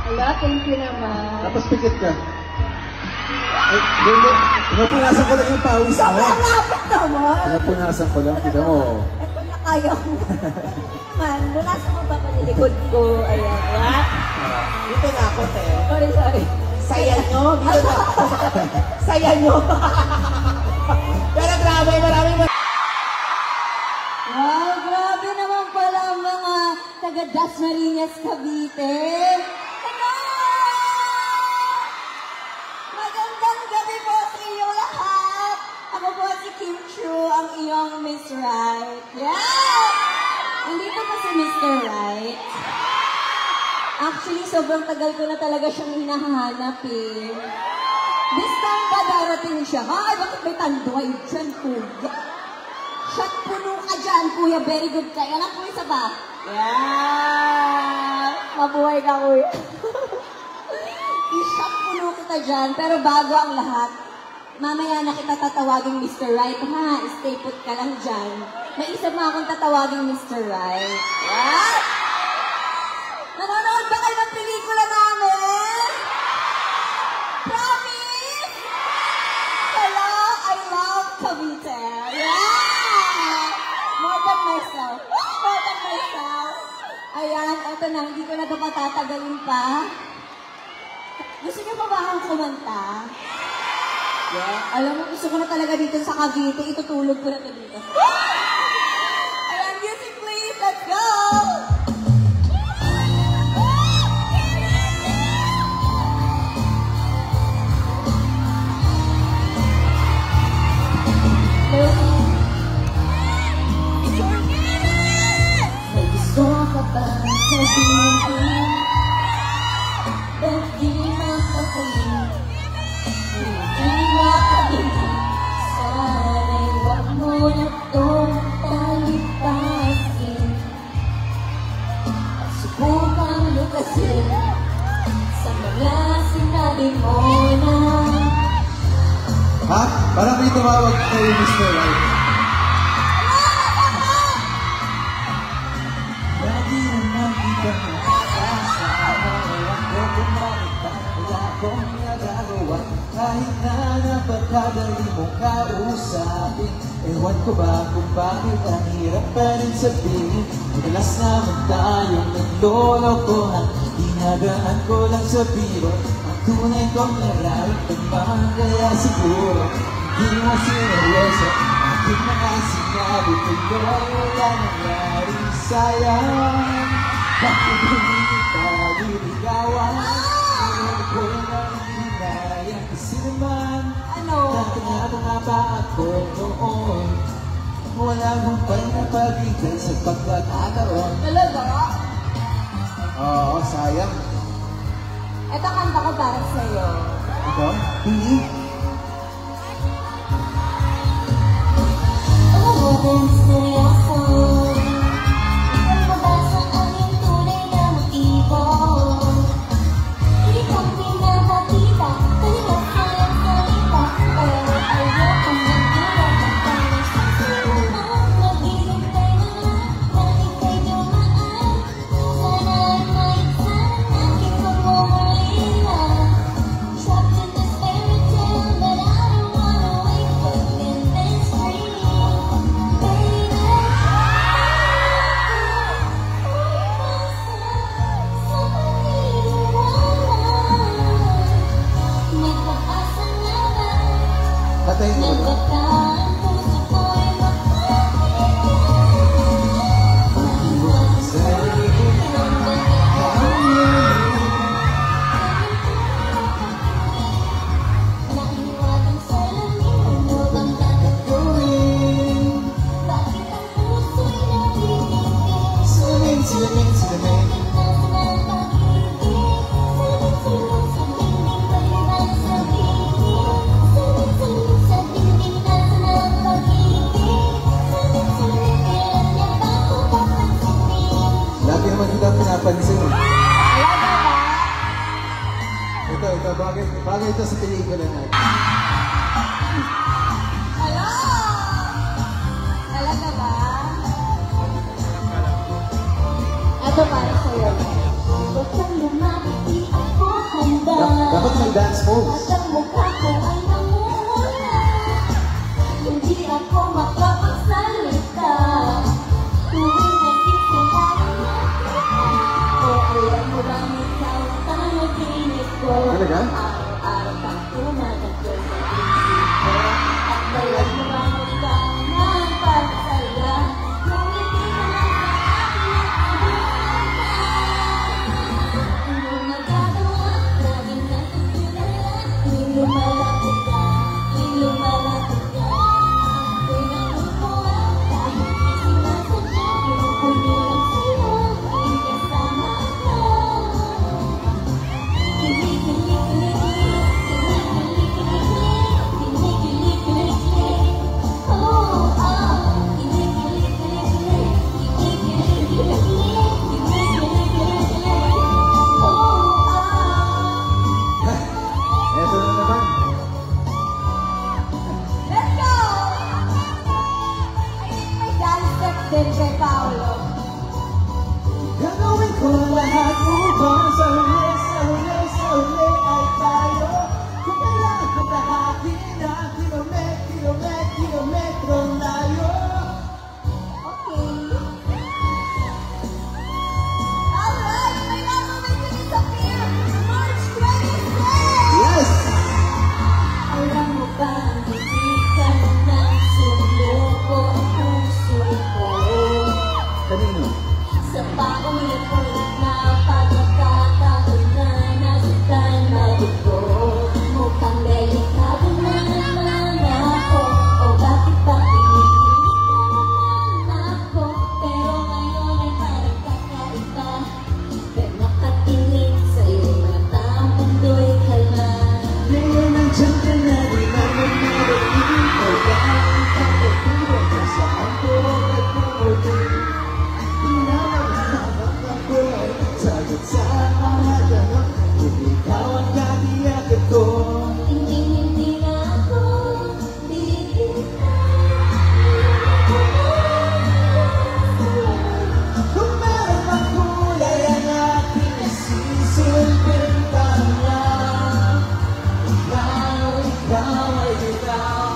Ala, thank you naman. Tapos pikit ka. Ay, hindi. Pinupunasan ko lang yung pawis mo. Lapit naman. Pinupunasan ko lang. Kita mo. Ito na kaya ko. Man, lunasan mo ba panilikod ko? Ayan, what? Dito na ako, te. Sorry. Saya nyo. Dito na ako. Saya nyo. Pero grabe, maraming Wow, grabe naman pala ang mga taga Dasmariñas, Cavite. Hello! Magandang gabi po sa inyo lahat. Ako po si Kim Chu, ang iyong Miss Right. Yeah! Nandito po si Mr. Right. Actually, sobrang tagal ko na talaga siyang hinahanap eh. This time ba darating siya? Ay, bakit may tanduay dyan, kuya? Shot puno ka dyan, kuya. Very good ka. Anak mo isa ba? Yeah! Mabuhay ka, kuya. I-shot puno kita dyan. Pero bago ang lahat, mamaya na kita tatawagin Mr. Right, ha? Stay put ka lang dyan. May isa pa akong tatawagin Mr. Right. What? Nanonood ba kayo ng pelikula namin? Promise? Hello, I love Cavite. Yeah! More than myself. More than myself. Ayan, ito na. Hindi ko na ito patatagalin pa. Gusto niyo pa ba akong kumanta? Yeah. Alam mo, gusto ko na talaga dito sa Cavite. Itutulog ko na ito dito. Ayan, music please. Let's go! Ha? Parang may tumawag kayo, Mr. Right. Lagi naman kita nakakasama. Ewan ko kung bakit ba wala akong nagagawa. Kahit na napagkadali mong kausapin. Ewan ko ba kung bakit ang hirap pa rin sabihin. Madalas naman tayong naglolokohan. Hinagaan ko lang sa biro. Tunay kong nararamdaman, kaya siguro hindi mo sineryoso. Aking mga sinabi ko'y wala nangyaring sayang. Bakit hindi tayo liligawan? Ngayon ko lang hinayang kasi naman. Dati nga ba ako noon? Wala mong pa'y napagitan sa pagkakataon. Talaga? Oo, sayang. Ito kanta ko para sa'yo. Ito? Hindi. Seryoso. Ikaw mabasa ang iyong tunay na motibo. Hindi kong pinapakita, kanina sa iyong salita. Pero ayokong nagdulog ang pang-isasama. Naghihintay na lang na ika'y dumaan. Sana ay maiksan ang aking pagmumulila. Trapped in this fairy tale, but I don't wanna wake up in this dream. Patay mo ba? Lagi naman kita pinapansin. Ito, bagay ito sa pelikula natin. Hello! Talaga ba? Ito para sa'yo. Huwag kang lumapit, yung dance moves. At ang mukha ko ay namumula. Hindi ako makapagsalita. Tuwing nandito tayo nakita. O alam mo bang ikaw ang panaginip ko? Talaga? Araw-araw pang tumatagos sa isip ko. At alam mo bang ikaw ang pagsaya? Kung hindi ka lang sa akin ang iyong magagawa, laging natutulala. Tuwing lumalapit ka, tuwing lumalapit ka, ako'y natutuwa. Kahit di sinasadya, pinupunulan sa'yo, tuwing kasama ako. Eto na naman. Let's go! I think may dance step din kay Paolo. Gagawin ko lahat upang sa huli ay tayo. Kung kailangan ko lahatin na kilometro layo. Okay. Alright, may gagawin din sa film, March 26! Yes! Alam mo ba, hindi ka na sumuko ang puso ko. Kanino? Sa paulit-ulit na pagkakataon na nasaktan na dugo. Mukhang delikado na naman ako. O bakit ba pinipilit na ako? Pero ngayon ay parang kakaiba. Pero nakatingin sa'yo mga taong mundo'y kalma. Ngayon nandiyan ka na, di naman narinig ko. Dahil kakatuwa ka sa ako at kumuti. Pinamaghanap ako ay sagot sa mga tanong. Kung ikaw ang katiyakan ko. Hindi na ako bibitaw. Kung meron mang kulay ang aking nasisilbing tama. Ikaw ay ikaw.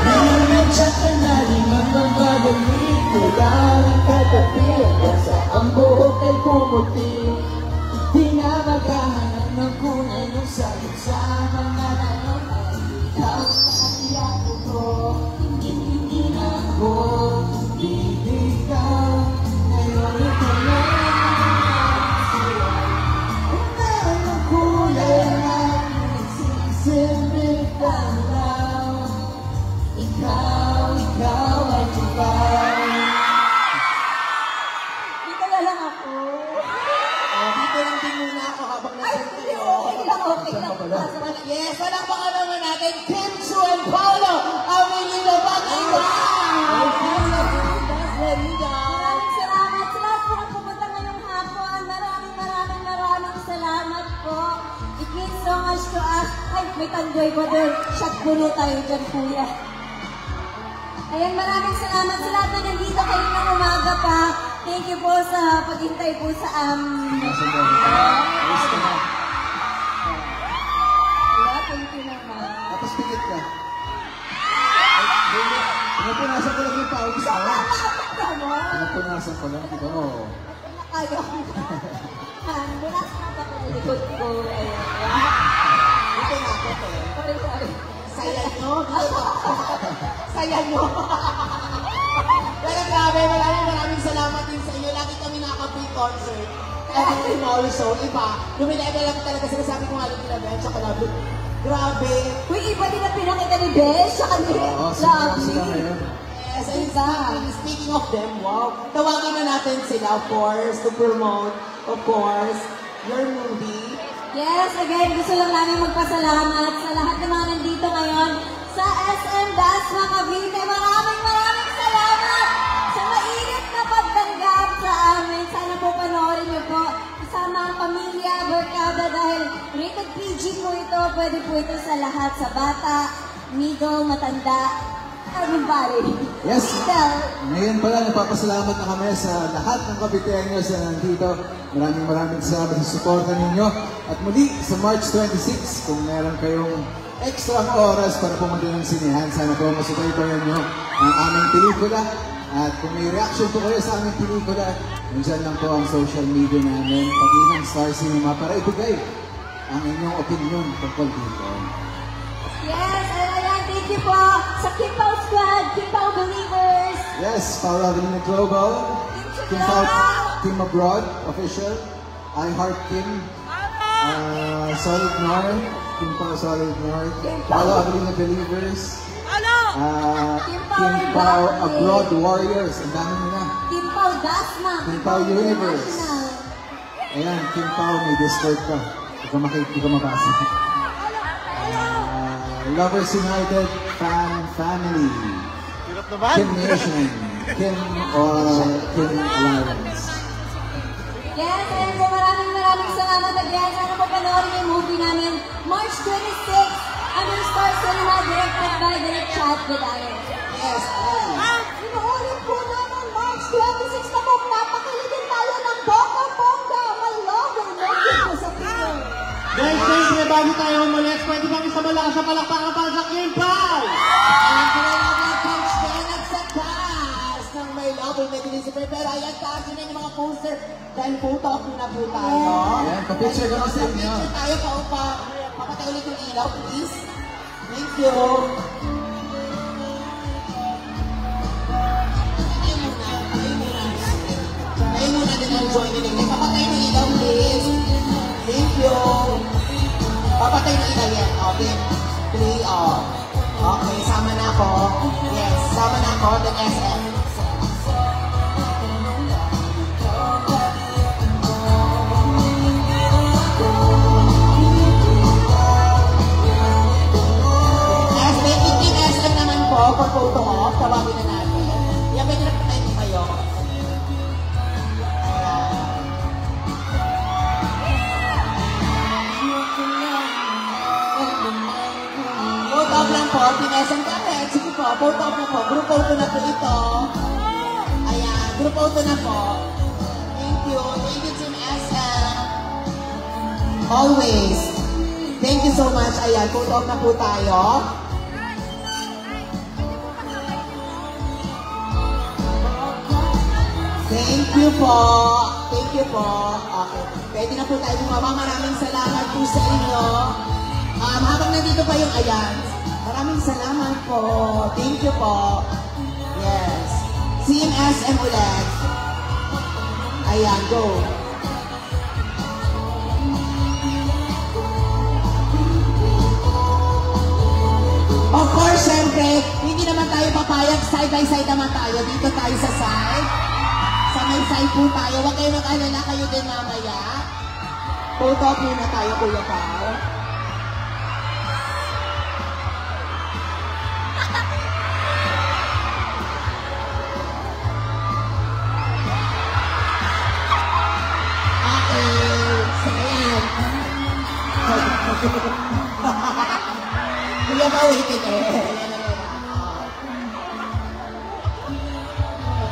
Ngayon nandiyan ka na, di magmamagaling. Kailangan katabi hanggang sa ang buhok ay pumuti. Di na maghahanap ng kung anong sagot sa mga tanong. Ay ikaw ang katiyakan ko. Hindi na ako bibitaw. Ngayon ito na sila. Kung meron ng kulay ang aking nagsisilbing tanaw. Ikaw ay ikaw. Dito na lang ako. Dito lang din muna ako habang Ay, nandun hindi, kayo. okay lang, okay lang. Yes, walang baka naman natin, Kim Chu and Paolo, ang Lilo Pag-iwa! Maraming salamat sa lahat po na pumunta ngayong hapon. Maraming salamat po. It means so much to us. Ay, may tandoy ko doon. Shot puno tayo dyan, kuya. Ayan, maraming salamat sa lahat na nandito kayo ng umaga pa. Thank you po sa paghintay po sa Nasa mo. Alis ka na. thank you naman. Tapos pikit ka. Pinapunasan ko lang yung pawis ko. Nakakita mo? Pinapunasan ko lang. Diba mo? Ayaw ko. Bulas na ba ko likod ko? Ayan. Dito na ako, te. Sorry. Saya nyo. Saya nyo. Pero grabe, maraming salamat din sa inyo. Lagi kami nakaka-free concert. Everything also, iba. Lumilevel lang talaga sinasabi ko nga lang kila Ben, tsaka Lovely. Grabe. Uy, iba din ang pinakita ni Besh, saka ni Oo, sila Lovely. ngayon. Yes, and speaking of them, wow, tawagin na natin sila, of course, to promote, of course, your movie. Yes, again, gusto lang namin magpasalamat sa lahat ng mga nandito ngayon sa SM Dasma Cavite. Maraming salamat sa mainit na pagtanggap sa amin. Sana po panoorin niyo po kasama ang pamilya, barkada, dahil rated PG po ito. Pwede po ito sa lahat, sa bata, Migo, matanda, everybody. Yes. Tell. Ngayon pala, nagpapasalamat na kami sa lahat ng kapitenyos na nandito. Maraming salamat sa suporta ninyo. At muli, sa March 26, kung meron kayong extra oras para pumunta ng sinihan, sana po masubaybayan nyo ang aming pelikula. At kung may reaction po kayo sa aming pelikula, nandiyan lang po ang social media namin, pati ng Star Cinema, para ibigay ang inyong opinion tungkol dito. Yes, ayan, thank you po sa Kimpaw Squad, Kimpaw Believers. Yes, Paula Avelina Global, Team Abroad, Official, I Heart Kim, Solid North, Kimpaw Solid North, Paula Avelina Believers, Kimpaw Abroad Warriors, ang dami nila. Kimpaw Dasma. Kimpaw Universe. Ayan, Kimpaw, may Discord ka. Hindi ko mabasa. Lovers United Fan Family. Kim Nation. Kim Alliance. Yes, and so maraming salamat again. Sana po panoorin yung movie namin March 26 under Star Cinema, directed by Direct Chat with Alex. Yes, Inuulit po namin March 26 na po, napakiligin tayo ng bongga-bongga. My love and love you sa people. guys, siyempre bago tayo umulit, pwede bang isa malakas sa palakpakan para sa Kimpaw? Ang kinalagang Coach Bennett sa taas ng My Love will make it easy. Pero ayan, taas yun yung mga poster dahil photo na po tayo. Ayan, kapicture ka sa inyo. Kapicture tayo pa. Papatay ulit yung ilaw, please. Thank you. Kayo muna din ang join nila. Papatay ng ilaw, please. Thank you. Papatay ng ilaw yan. Okay. Play off. Okay, sama na ako. Yes, sama na ako. The SM. SM naman po, for photo off, tawagin na natin. Yan, pwede na po tayo kayo. Photo off lang po, Team kami. Sige po, photo off na po. Group photo na po ito. Ayan, group photo na po. Thank you. Thank you, Team SM. Always. Thank you so much. Ayan, photo off na po tayo. Thank you po. Thank you po. Okay. Pwede na po tayo bumaba. Maraming salamat po sa inyo. Habang nandito pa yung ayan, maraming salamat po. Thank you po. Yes. Team SM ulit. Ayan, go. Of course, syempre, hindi naman tayo papayag. Side by side naman tayo. Dito tayo sa side. Sa may side po tayo. Huwag kayo mag-alala, kayo din mamaya. Photo po na tayo, Kuya Pao. Kuya Pao, hikit eh.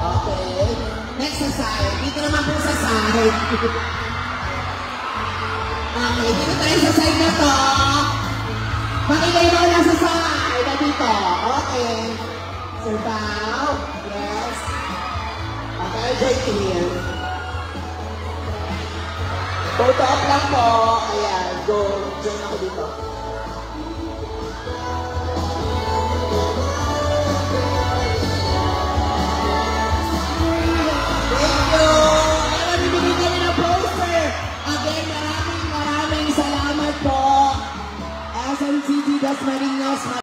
Okay. Next sa side. Dito naman po sa side. Okay, dito tayo sa side na to. Pakilay mo lang sa side. Dito. Okay. Sir Pao. Yes. Okay, right here. Photo up lang po. Ayan, go. Join ako dito. Thank you! Ayan, bibigyan kami ng poster. Again, maraming salamat po. SMCG Dasmariñas,